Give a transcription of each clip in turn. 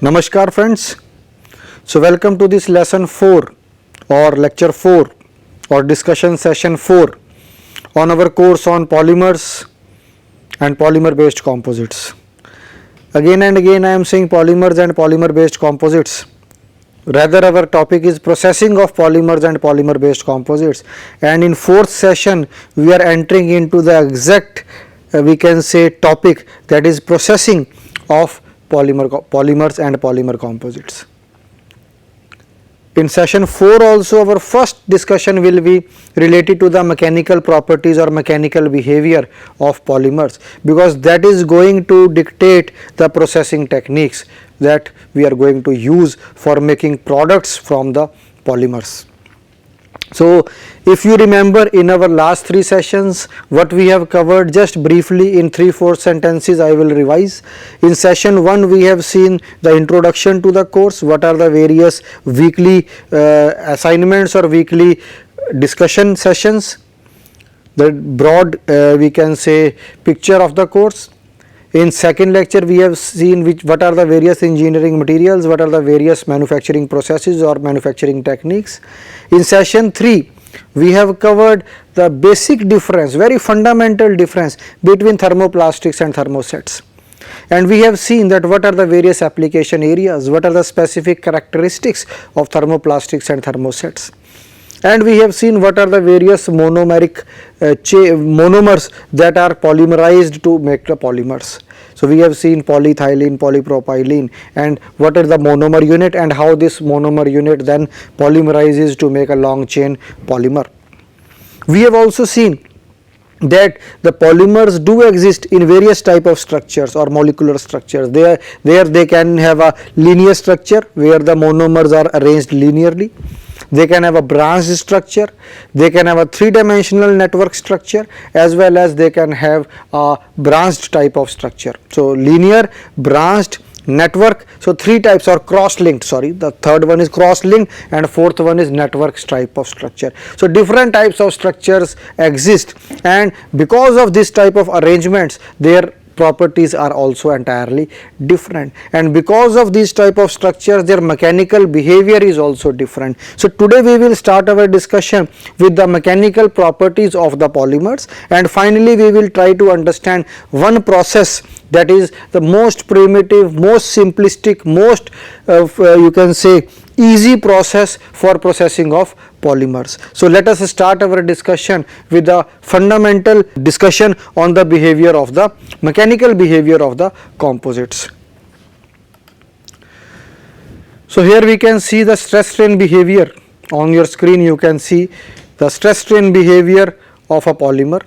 Namaskar friends. So welcome to this lesson 4 or lecture 4 or discussion session 4 on our course on polymers and polymer based composites. Again and again I am saying polymers and polymer based composites. Rather our topic is processing of polymers and polymer based composites, and in fourth session we are entering into the exact we can say topic, that is processing of polymers and polymer composites. In session 4 also our first discussion will be related to the mechanical properties or mechanical behavior of polymers, because that is going to dictate the processing techniques that we are going to use for making products from the polymers. So if you remember, in our last 3 sessions what we have covered, just briefly in 3-4 sentences I will revise. In session 1 we have seen the introduction to the course, what are the various weekly assignments or weekly discussion sessions, the broad we can say picture of the course. In second lecture we have seen what are the various engineering materials, what are the various manufacturing processes or manufacturing techniques. In session 3 we have covered the basic difference, very fundamental difference between thermoplastics and thermosets, and we have seen that what are the various application areas, what are the specific characteristics of thermoplastics and thermosets. And we have seen what are the various monomers that are polymerized to make the polymers. So we have seen polyethylene, polypropylene, and what is the monomer unit and how this monomer unit then polymerizes to make a long chain polymer. We have also seen that the polymers do exist in various type of structures or molecular structures. There they can have a linear structure where the monomers are arranged linearly. They can have a branched structure, they can have a 3-dimensional network structure, as well as they can have a branched type of structure. So linear, branched, network, so 3 types are cross-linked, the third one is cross-linked and fourth one is network type of structure. So different types of structures exist, and because of this type of arrangements their properties are also entirely different, and because of these type of structures their mechanical behavior is also different. So today we will start our discussion with the mechanical properties of the polymers, and finally we will try to understand one process that is the most primitive, most simplistic, most you can say easy process for processing of polymers. So let us start our discussion with the fundamental discussion on the behavior of the mechanical behavior of the composites. So here we can see the stress strain behavior. On your screen you can see the stress strain behavior of a polymer.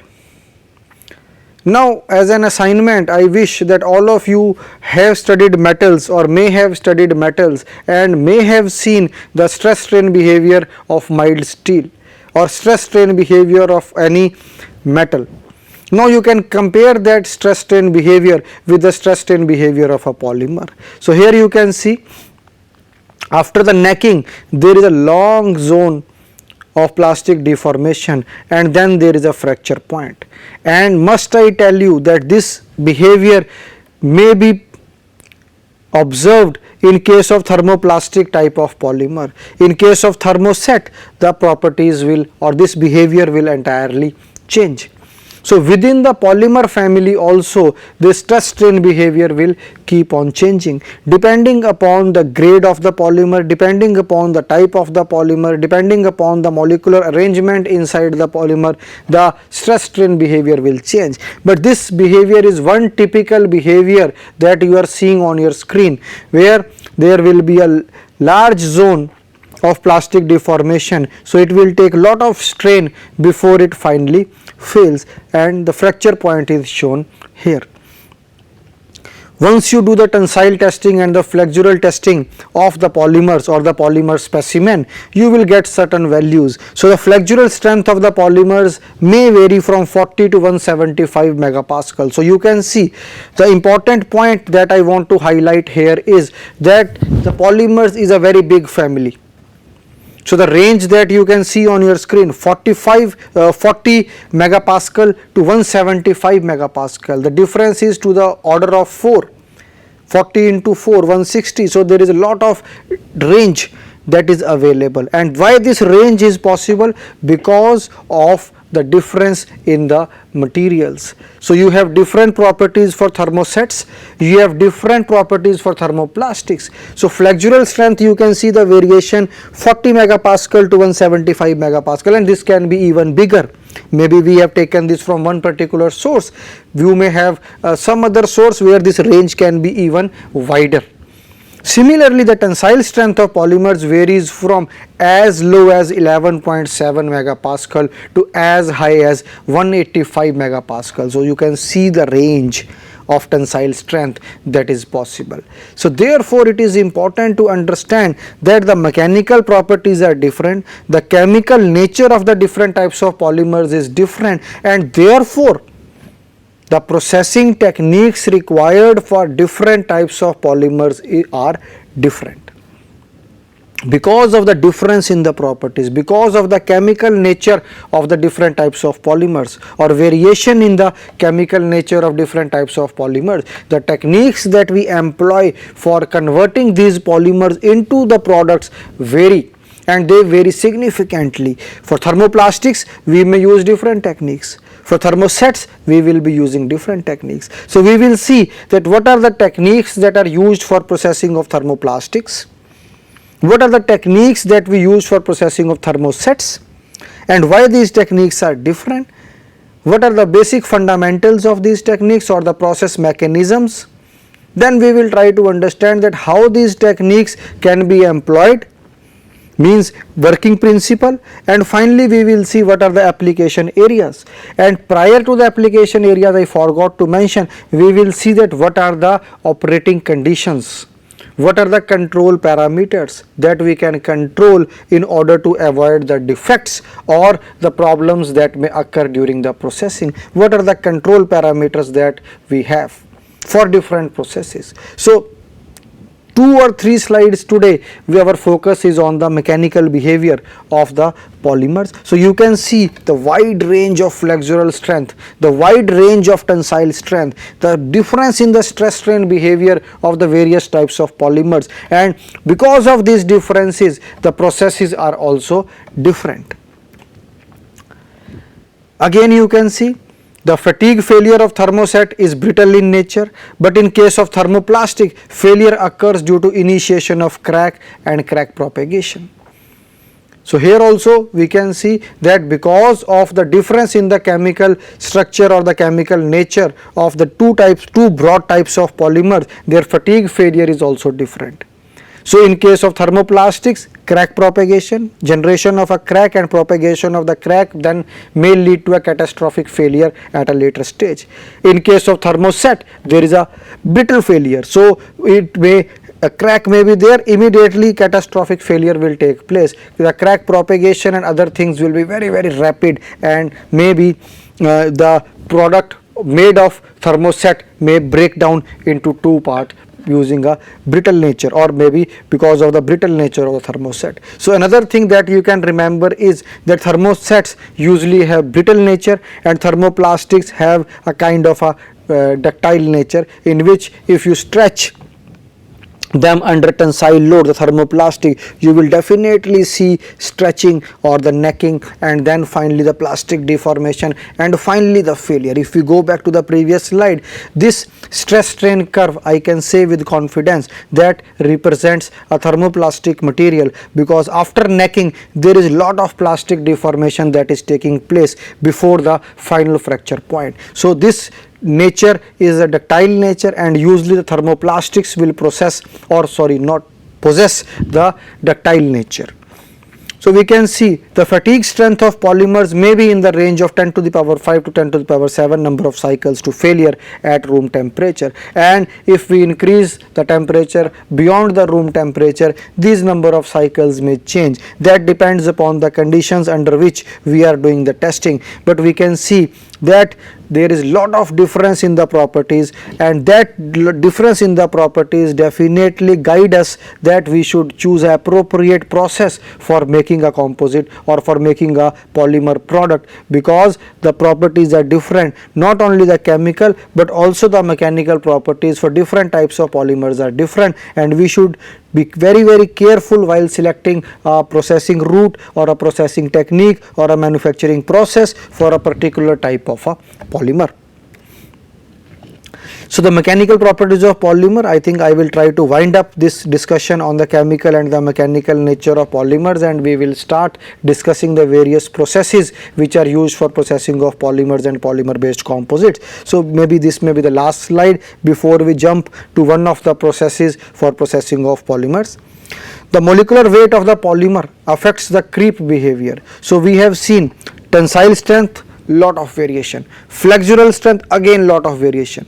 Now as an assignment I wish that all of you have studied metals or may have studied metals and may have seen the stress strain behavior of mild steel or stress strain behavior of any metal. Now you can compare that stress strain behavior with the stress strain behavior of a polymer. So here you can see after the necking there is a long zone of plastic deformation and then there is a fracture point, and must I tell you that this behavior may be observed in case of thermoplastic type of polymer. In case of thermoset the properties will or this behavior will entirely change. So within the polymer family also the stress strain behavior will keep on changing depending upon the grade of the polymer, depending upon the type of the polymer, depending upon the molecular arrangement inside the polymer, the stress strain behavior will change. But this behavior is one typical behavior that you are seeing on your screen, where there will be a large zone of plastic deformation, so it will take lot of strain before it finally fails, and the fracture point is shown here. Once you do the tensile testing and the flexural testing of the polymers or the polymer specimen, you will get certain values. So the flexural strength of the polymers may vary from 40 to 175 megapascal. So you can see the important point that I want to highlight here is that the polymers is a very big family. So the range that you can see on your screen 40 megapascal to 175 megapascal, the difference is to the order of 4. 40 into 4 160. So there is a lot of range that is available. And why this range is possible? Because of the difference in the materials. So you have different properties for thermosets, you have different properties for thermoplastics. So flexural strength, you can see the variation 40 megapascal to 175 megapascal, and this can be even bigger. Maybe we have taken this from one particular source, you may have some other source where this range can be even wider. Similarly, the tensile strength of polymers varies from as low as 11.7 megapascal to as high as 185 megapascal. So you can see the range of tensile strength that is possible. So therefore, it is important to understand that the mechanical properties are different, the chemical nature of the different types of polymers is different, and therefore the processing techniques required for different types of polymers are different. Because of the difference in the properties, because of the chemical nature of the different types of polymers or variation in the chemical nature of different types of polymers, the techniques that we employ for converting these polymers into the products vary, and they vary significantly. For thermoplastics, we may use different techniques. For thermosets, we will be using different techniques. So we will see that what are the techniques that are used for processing of thermoplastics, what are the techniques that we use for processing of thermosets, and why these techniques are different, what are the basic fundamentals of these techniques or the process mechanisms. Then we will try to understand that how these techniques can be employed, means working principle, and finally we will see what are the application areas. And prior to the application areas, I forgot to mention, we will see that what are the operating conditions, what are the control parameters that we can control in order to avoid the defects or the problems that may occur during the processing, what are the control parameters that we have for different processes. So 2 or 3 slides today, our focus is on the mechanical behavior of the polymers. So you can see the wide range of flexural strength, the wide range of tensile strength, the difference in the stress strain behavior of the various types of polymers, and because of these differences, the processes are also different. Again, you can see the fatigue failure of thermoset is brittle in nature, but in case of thermoplastic, failure occurs due to initiation of crack and crack propagation. So here also we can see that because of the difference in the chemical structure or the chemical nature of the two broad types of polymers, their fatigue failure is also different. So in case of thermoplastics, crack propagation, generation of a crack and propagation of the crack then may lead to a catastrophic failure at a later stage. In case of thermoset, there is a brittle failure, so a crack may be there, immediately catastrophic failure will take place. The crack propagation and other things will be very rapid, and maybe the product made of thermoset may break down into 2 parts using a brittle nature, or maybe because of the brittle nature of the thermoset. So another thing that you can remember is that thermosets usually have brittle nature and thermoplastics have a kind of a ductile nature, in which if you stretch them under tensile load, the thermoplastic, you will definitely see stretching or the necking, and then finally the plastic deformation, and finally the failure. If we go back to the previous slide, this stress strain curve, I can say with confidence that represents a thermoplastic material, because after necking there is a lot of plastic deformation that is taking place before the final fracture point. So this nature is a ductile nature, and usually the thermoplastics will not possess the ductile nature. So we can see the fatigue strength of polymers may be in the range of 10 to the power 5 to 10 to the power 7 number of cycles to failure at room temperature, and if we increase the temperature beyond the room temperature, these number of cycles may change. That depends upon the conditions under which we are doing the testing, but we can see that there is lot of difference in the properties, and that difference in the properties definitely guide us that we should choose appropriate process for making a composite or for making a polymer product, because the properties are different. Not only the chemical but also the mechanical properties for different types of polymers are different, and we should be very careful while selecting a processing route or a processing technique or a manufacturing process for a particular type of a polymer. So the mechanical properties of polymer, I think I will try to wind up this discussion on the chemical and the mechanical nature of polymers, and we will start discussing the various processes which are used for processing of polymers and polymer based composites. So maybe this may be the last slide before we jump to one of the processes for processing of polymers. The molecular weight of the polymer affects the creep behavior. So we have seen tensile strength, lot of variation, flexural strength, again lot of variation,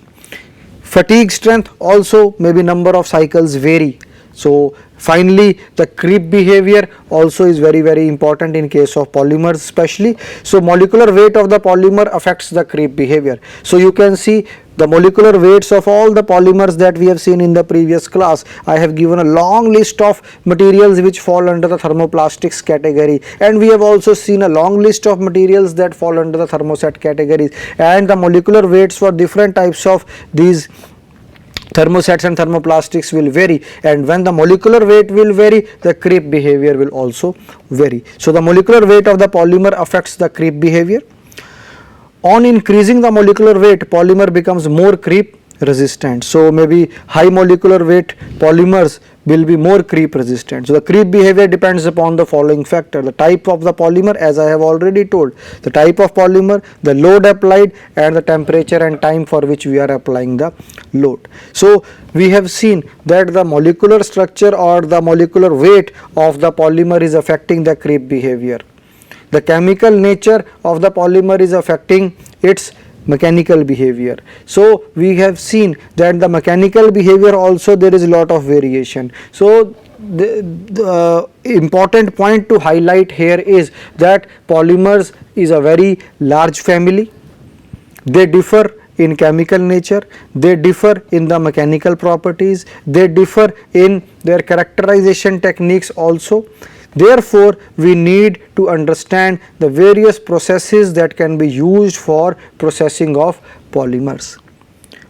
fatigue strength also, maybe number of cycles vary. So finally the creep behavior also is very important in case of polymers especially. So molecular weight of the polymer affects the creep behavior. So you can see the molecular weights of all the polymers that we have seen in the previous class. I have given a long list of materials which fall under the thermoplastics category, and we have also seen a long list of materials that fall under the thermoset categories, and the molecular weights for different types of these thermosets and thermoplastics will vary, and when the molecular weight will vary, the creep behavior will also vary. So the molecular weight of the polymer affects the creep behavior. On increasing the molecular weight, polymer becomes more creep resistant. So maybe high molecular weight polymers will be more creep resistant. So the creep behavior depends upon the following factor: the type of the polymer, as I have already told, the type of polymer, the load applied, and the temperature and time for which we are applying the load. So we have seen that the molecular structure or the molecular weight of the polymer is affecting the creep behavior. The chemical nature of the polymer is affecting its mechanical behavior. So we have seen that the mechanical behavior also there is a lot of variation. So the important point to highlight here is that polymers is a very large family. They differ in chemical nature, they differ in the mechanical properties, they differ in their characterization techniques also. Therefore, we need to understand the various processes that can be used for processing of polymers.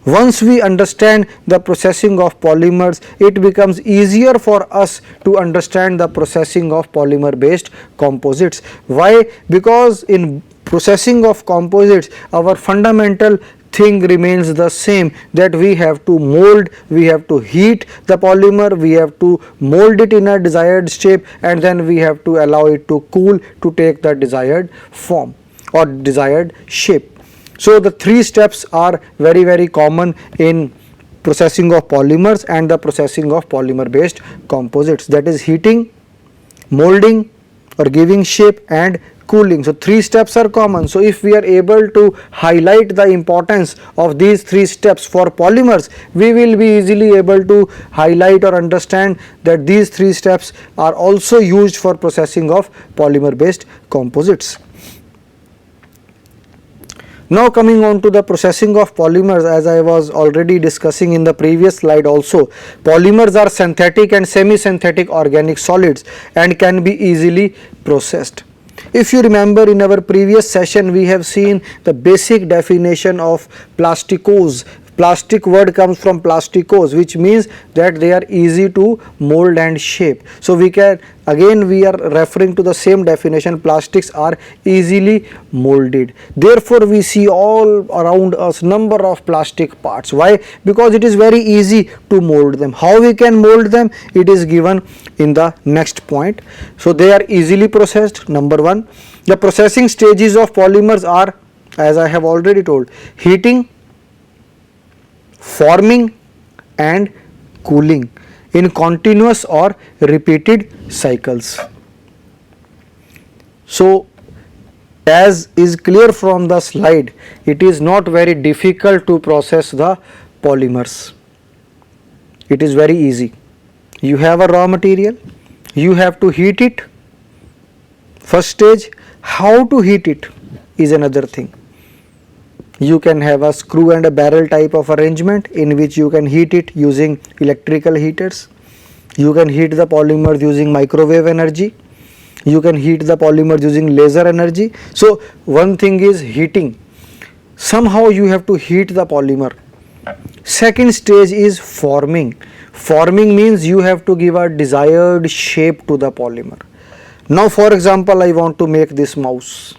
Once we understand the processing of polymers, it becomes easier for us to understand the processing of polymer based composites. Why? Because in processing of composites, our fundamental thing remains the same, that we have to mold, we have to heat the polymer, we have to mold it in a desired shape, and then we have to allow it to cool to take the desired form or desired shape. So the three steps are very common in processing of polymers and the processing of polymer based composites, that is heating, molding or giving shape, and cooling. So three steps are common. So if we are able to highlight the importance of these three steps for polymers, we will be easily able to highlight or understand that these three steps are also used for processing of polymer based composites. Now coming on to the processing of polymers, as I was already discussing in the previous slide also, polymers are synthetic and semi-synthetic organic solids and can be easily processed. If you remember, in our previous session we have seen the basic definition of plasticose. Plastic word comes from plasticose, which means that they are easy to mold and shape. So we can, again we are referring to the same definition, plastics are easily molded. Therefore we see all around us number of plastic parts. Why? Because it is very easy to mold them. How we can mold them? It is given in the next point. So they are easily processed, number one. The processing stages of polymers are, as I have already told, heating, forming and cooling in continuous or repeated cycles. So as is clear from the slide, it is not very difficult to process the polymers. It is very easy. You have a raw material, you have to heat it. First stage, how to heat it is another thing. You can have a screw and a barrel type of arrangement in which you can heat it using electrical heaters. You can heat the polymer using microwave energy. You can heat the polymer using laser energy. So one thing is heating. Somehow you have to heat the polymer. Second stage is forming. Forming means you have to give a desired shape to the polymer. Now for example, I want to make this mouse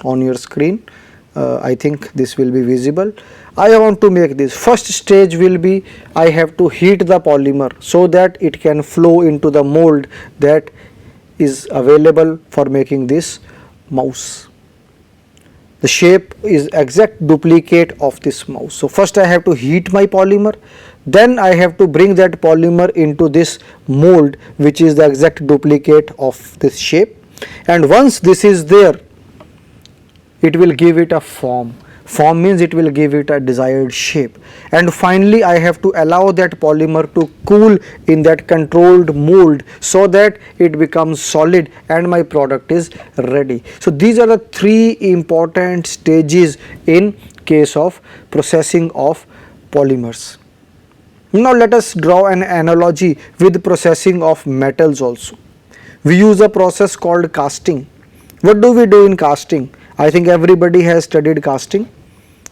on your screen. I think this will be visible. I want to make this. First stage will be I have to heat the polymer so that it can flow into the mold that is available for making this mouse. The shape is exact duplicate of this mouse. So first I have to heat my polymer, then I have to bring that polymer into this mold which is the exact duplicate of this shape, and once this is there, it will give it a form. Form means it will give it a desired shape, and finally I have to allow that polymer to cool in that controlled mold so that it becomes solid and my product is ready. So these are the three important stages in case of processing of polymers. Now let us draw an analogy with processing of metals also. We use a process called casting. What do we do in casting? I think everybody has studied casting.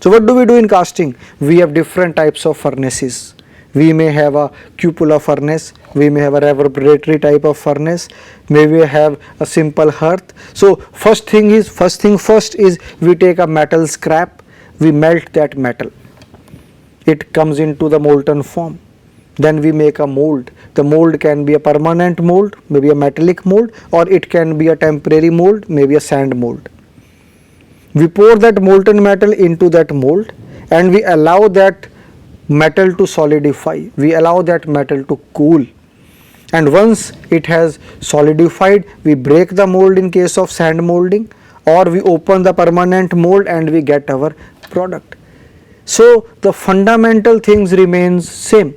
So what do we do in casting? We have different types of furnaces. We may have a cupola furnace, we may have a reverberatory type of furnace, may we have a simple hearth. So first thing first is we take a metal scrap, we melt that metal. It comes into the molten form. Then we make a mold. The mold can be a permanent mold, maybe a metallic mold, or it can be a temporary mold, maybe a sand mold. We pour that molten metal into that mold and we allow that metal to solidify. We allow that metal to cool. And once it has solidified, we break the mold in case of sand molding, or we open the permanent mold and we get our product. So the fundamental things remains same.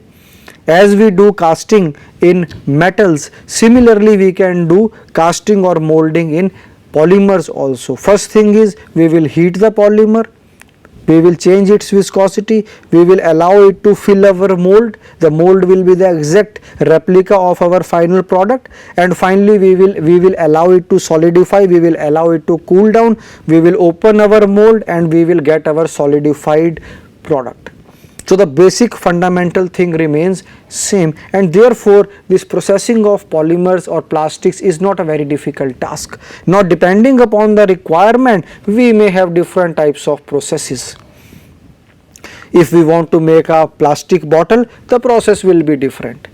As we do casting in metals, similarly we can do casting or molding in polymers also. First thing is we will heat the polymer, we will change its viscosity, we will allow it to fill our mold. The mold will be the exact replica of our final product, and finally we will allow it to solidify, we will allow it to cool down, we will open our mold and we will get our solidified product. So the basic fundamental thing remains same, and therefore this processing of polymers or plastics is not a very difficult task. Now depending upon the requirement, we may have different types of processes. If we want to make a plastic bottle, the process will be different.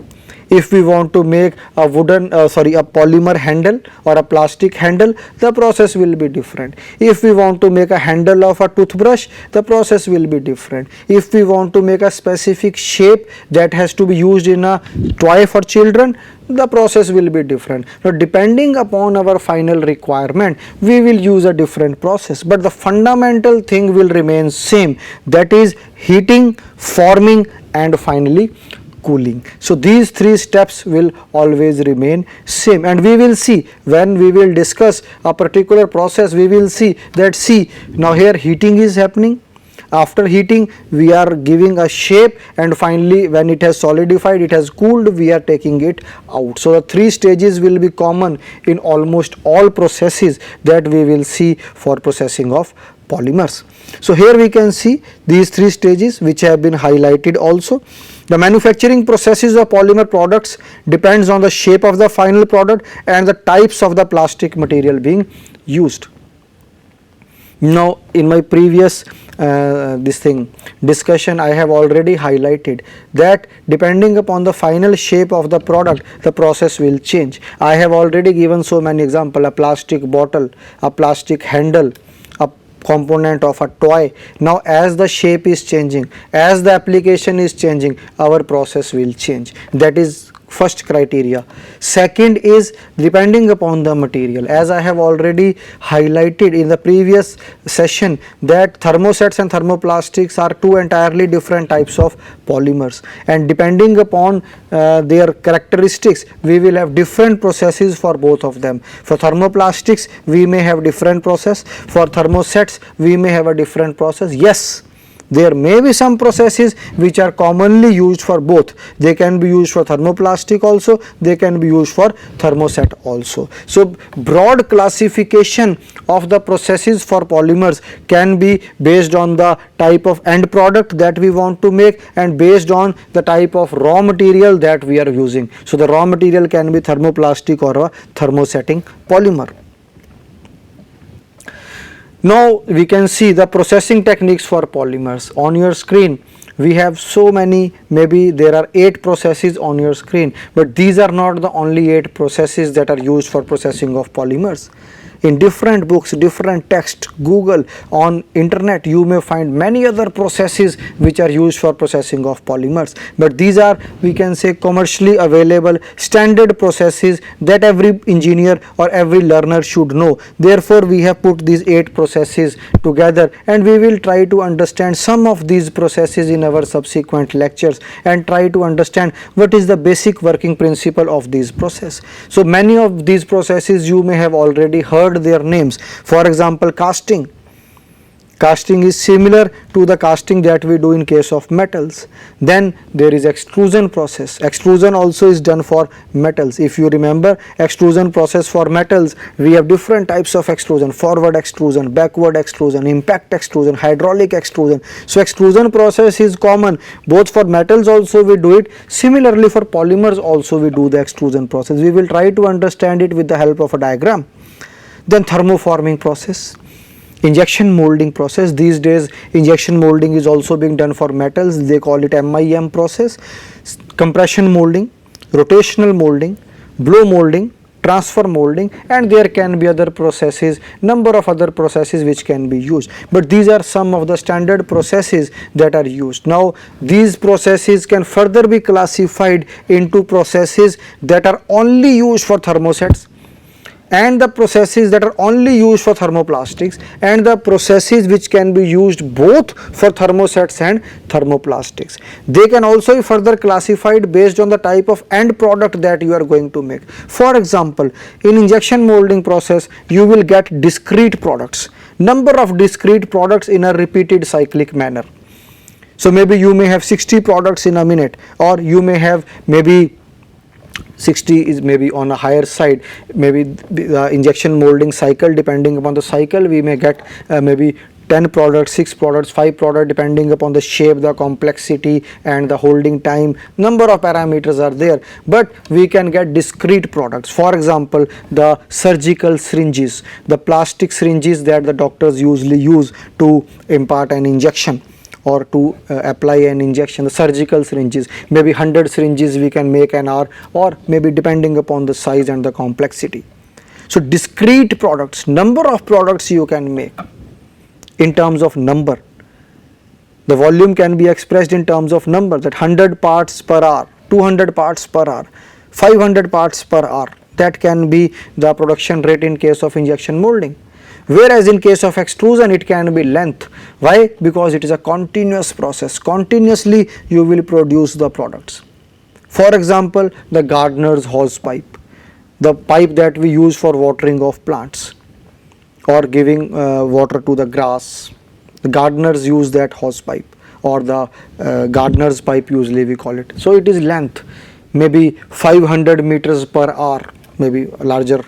If we want to make a polymer handle or a plastic handle, the process will be different. If we want to make a handle of a toothbrush, the process will be different. If we want to make a specific shape that has to be used in a toy for children, the process will be different. Now depending upon our final requirement, we will use a different process, but the fundamental thing will remain same, that is heating, forming and finally cooling. So these three steps will always remain same, and we will see when we will discuss a particular process, we will see that now here heating is happening. After heating we are giving a shape, and finally when it has solidified, it has cooled, we are taking it out. So the three stages will be common in almost all processes that we will see for processing of polymers. So here we can see these three stages which have been highlighted also. The manufacturing processes of polymer products depends on the shape of the final product and the types of the plastic material being used. Now in my previous discussion, I have already highlighted that depending upon the final shape of the product, the process will change. I have already given so many examples: a plastic bottle, a plastic handle, a component of a toy. Now as the shape is changing, as the application is changing, our process will change. That is first criteria. Second is depending upon the material. As I have already highlighted in the previous session that thermosets and thermoplastics are two entirely different types of polymers, and depending upon their characteristics we will have different processes for both of them. For thermoplastics we may have different process, for thermosets we may have a different process. Yes, there may be some processes which are commonly used for both. They can be used for thermoplastic also, they can be used for thermoset also. So broad classification of the processes for polymers can be based on the type of end product that we want to make and based on the type of raw material that we are using. So the raw material can be thermoplastic or a thermosetting polymer. Now we can see the processing techniques for polymers. On your screen we have so many, maybe there are 8 processes on your screen, but these are not the only 8 processes that are used for processing of polymers. In different books, different text, Google, on internet you may find many other processes which are used for processing of polymers, but these are, we can say, commercially available standard processes that every engineer or every learner should know. Therefore we have put these 8 processes together and we will try to understand some of these processes in our subsequent lectures and try to understand what is the basic working principle of these processes. So many of these processes you may have already heard their names. For example, casting. Casting is similar to the casting that we do in case of metals. Then there is extrusion process. Extrusion also is done for metals. If you remember extrusion process for metals, we have different types of extrusion: forward extrusion, backward extrusion, impact extrusion, hydraulic extrusion. So extrusion process is common both for metals also we do it. Similarly for polymers also we do the extrusion process. We will try to understand it with the help of a diagram. Then thermoforming process, injection molding process. These days injection molding is also being done for metals, they call it MIM process. Compression molding, rotational molding, blow molding, transfer molding, and there can be other processes, number of other processes which can be used, but these are some of the standard processes that are used. Now these processes can further be classified into processes that are only used for thermosets, and the processes that are only used for thermoplastics, and the processes which can be used both for thermosets and thermoplastics. They can also be further classified based on the type of end product that you are going to make. For example, in injection molding process you will get discrete products, number of discrete products in a repeated cyclic manner. So maybe you may have 60 products in a minute, or you may have maybe 60 is maybe on a higher side. Maybe the injection molding cycle, depending upon the cycle we may get maybe 10 products, 6 products, 5 products, depending upon the shape, the complexity and the holding time. Number of parameters are there, but we can get discrete products. For example, the surgical syringes, the plastic syringes that the doctors usually use to impart an injection or to apply an injection, the surgical syringes, maybe 100 syringes we can make an hour, or maybe depending upon the size and the complexity. So discrete products, number of products you can make in terms of number. The volume can be expressed in terms of number, that 100 parts per hour, 200 parts per hour, 500 parts per hour. That can be the production rate in case of injection molding. Whereas in case of extrusion it can be length. Why? Because it is a continuous process. Continuously you will produce the products. For example, the gardener's hose pipe, the pipe that we use for watering of plants or giving water to the grass. The gardeners use that hose pipe, or the gardener's pipe usually we call it. So it is length, maybe 500 meters per hour, maybe a larger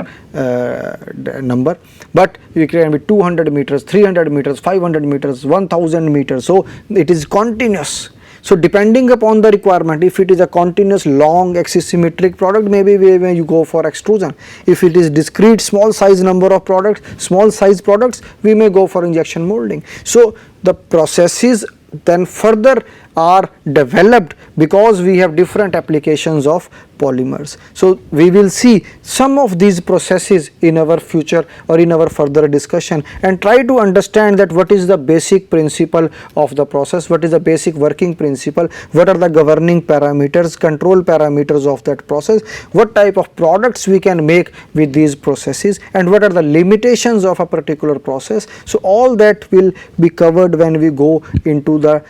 number, but it can be 200 meters, 300 meters, 500 meters, 1000 meters. So it is continuous. So depending upon the requirement, if it is a continuous long axisymmetric product, maybe when you go for extrusion. If it is discrete small size number of products, small size products, we may go for injection molding. So the processes then further are developed because we have different applications of polymers. So we will see some of these processes in our future or in our further discussion, and try to understand that what is the basic principle of the process, what is the basic working principle, what are the governing parameters, control parameters of that process, what type of products we can make with these processes, and what are the limitations of a particular process. So all that will be covered when we go into the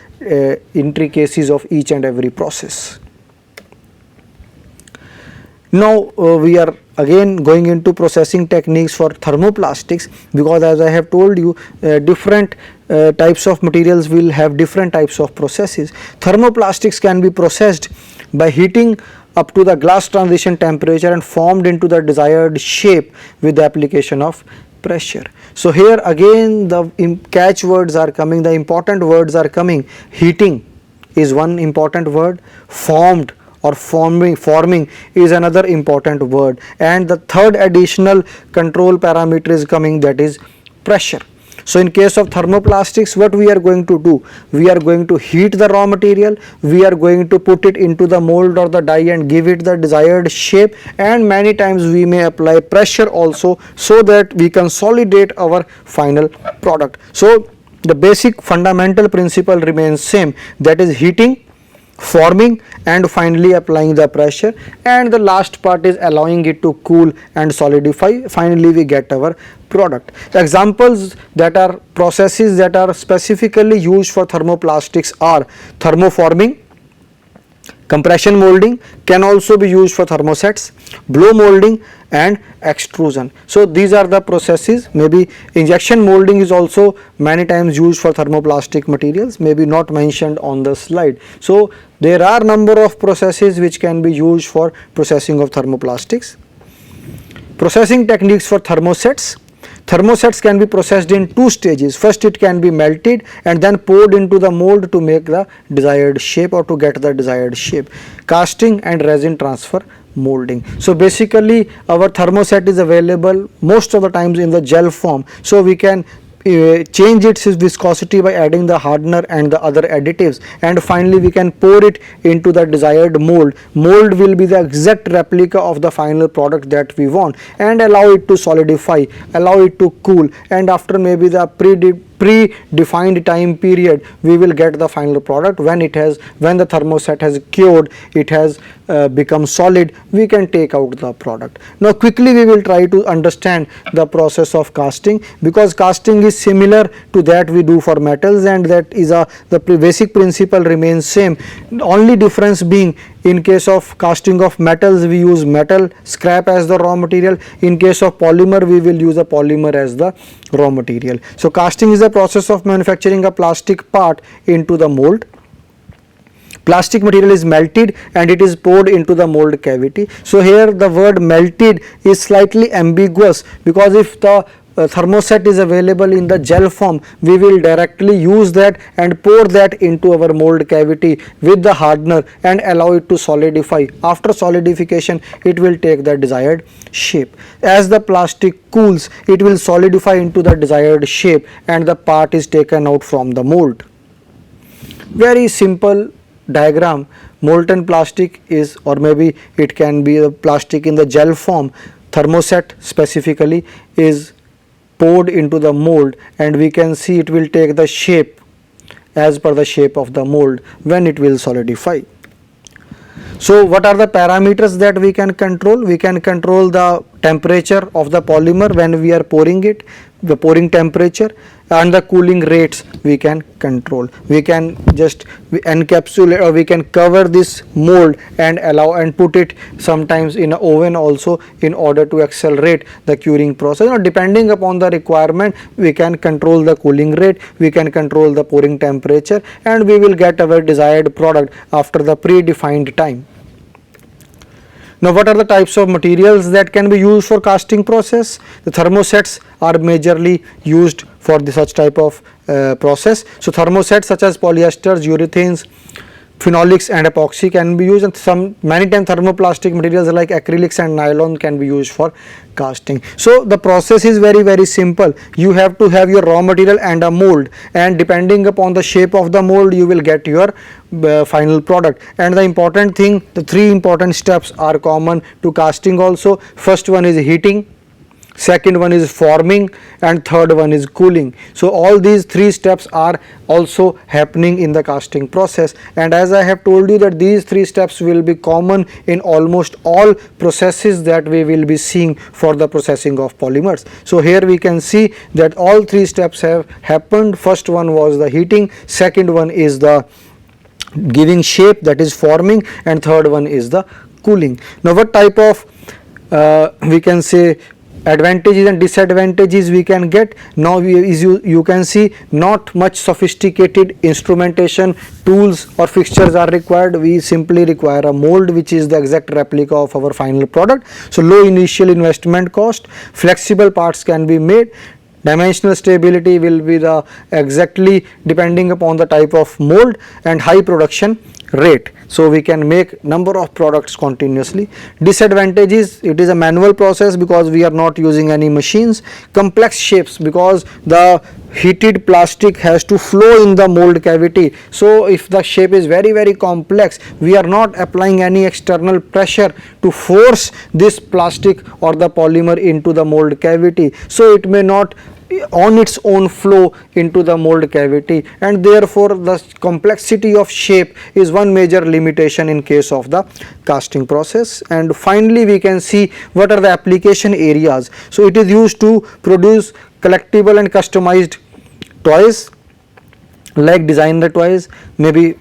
intricacies of each and every process. Now we are again going into processing techniques for thermoplastics, because as I have told you, different types of materials will have different types of processes. Thermoplastics can be processed by heating up to the glass transition temperature and formed into the desired shape with the application of pressure. So here again the catch words are coming, the important words are coming. Heating is one important word, formed or forming is another important word, and the third additional control parameter is coming, that is pressure. So in case of thermoplastics, what we are going to do, we are going to heat the raw material, we are going to put it into the mold or the die and give it the desired shape, and many times we may apply pressure also, so that we consolidate our final product. So the basic fundamental principle remains same, that is heating, forming, and finally applying the pressure, and the last part is allowing it to cool and solidify. Finally we get our product. The examples that are processes that are specifically used for thermoplastics are thermoforming, compression molding, can also be used for thermosets, blow molding, and extrusion. So these are the processes. Maybe injection molding is also many times used for thermoplastic materials, maybe not mentioned on the slide. So there are number of processes which can be used for processing of thermoplastics. Processing techniques for thermosets. Thermosets can be processed in two stages. First it can be melted and then poured into the mold to make the desired shape or to get the desired shape. Casting and resin transfer molding. So basically our thermoset is available most of the times in the gel form. So we can change its viscosity by adding the hardener and the other additives, and finally we can pour it into the desired mold. Mold will be the exact replica of the final product that we want, and allow it to solidify, allow it to cool, and after maybe the predefined time period we will get the final product. When the thermoset has cured, it has become solid, we can take out the product. Now quickly we will try to understand the process of casting, because casting is similar to that we do for metals, and that is the basic principle remains same. Only difference being, in case of casting of metals we use metal scrap as the raw material, in case of polymer we will use a polymer as the raw material. So casting is the process of manufacturing a plastic part into the mold. Plastic material is melted and it is poured into the mold cavity. So here the word melted is slightly ambiguous, because if the thermoset is available in the gel form, we will directly use that and pour that into our mold cavity with the hardener and allow it to solidify. After solidification it will take the desired shape. As the plastic cools, it will solidify into the desired shape and the part is taken out from the mold. Very simple diagram. Molten plastic is, or maybe it can be a plastic in the gel form. Thermoset specifically is poured into the mold, and we can see it will take the shape as per the shape of the mold when it will solidify. So what are the parameters that we can control? We can control the temperature of the polymer when we are pouring it, the pouring temperature, and the cooling rates we can control. We can just encapsulate, or we can cover this mold and allow and put it sometimes in an oven also, in order to accelerate the curing process. Now, depending upon the requirement, we can control the cooling rate, we can control the pouring temperature, and we will get our desired product after the predefined time. Now what are the types of materials that can be used for casting process? The thermosets are majorly used for such type of process. So thermosets such as polyesters, urethanes, phenolics and epoxy can be used, and some many times thermoplastic materials like acrylics and nylon can be used for casting. So the process is very simple. You have to have your raw material and a mold, and depending upon the shape of the mold you will get your final product. And the important thing, the three important steps are common to casting also. First one is heating, second one is forming, and third one is cooling. So all these three steps are also happening in the casting process, and as I have told you that these three steps will be common in almost all processes that we will be seeing for the processing of polymers. So here we can see that all three steps have happened. First one was the heating, second one is the giving shape, that is forming, and third one is the cooling. Now what type of we can say advantages and disadvantages we can get? Now you can see not much sophisticated instrumentation, tools or fixtures are required. We simply require a mold which is the exact replica of our final product. So low initial investment cost, flexible parts can be made, dimensional stability will be the exactly depending upon the type of mold, and high production rate. So we can make number of products continuously. Disadvantages, it is a manual process because we are not using any machines. Complex shapes, because the heated plastic has to flow in the mold cavity. So if the shape is very complex, we are not applying any external pressure to force this plastic or the polymer into the mold cavity. So it may not on its own flow into the mold cavity, and therefore the complexity of shape is one major limitation in case of the casting process. And finally we can see what are the application areas. So it is used to produce collectible and customized toys, like designer toys, maybe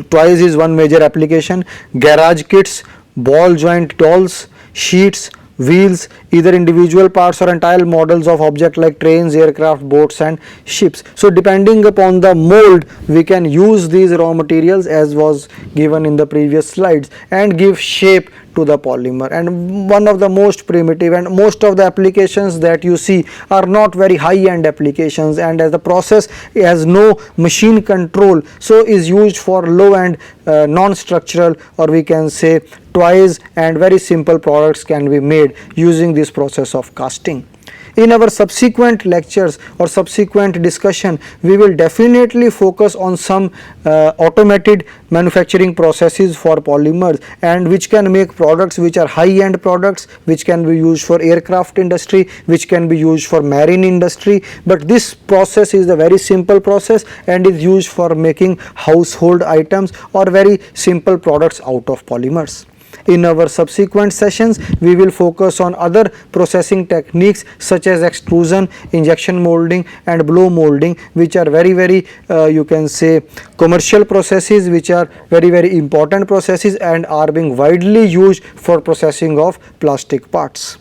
toys is one major application, garage kits, ball joint dolls, sheets, wheels, either individual parts or entire models of object like trains, aircraft, boats and ships. So depending upon the mold we can use these raw materials as was given in the previous slides and give shape to the polymer. And one of the most primitive and most of the applications that you see are not very high end applications, and as the process has no machine control, so is used for low end non-structural, or we can say toys, and very simple products can be made using this process of casting. In our subsequent lectures or subsequent discussion, we will definitely focus on some automated manufacturing processes for polymers, and which can make products which are high end products, which can be used for aircraft industry, which can be used for marine industry. But this process is a very simple process and is used for making household items or very simple products out of polymers. In our subsequent sessions, we will focus on other processing techniques such as extrusion, injection molding and blow molding, which are very you can say commercial processes, which are very important processes and are being widely used for processing of plastic parts.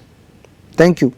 Thank you.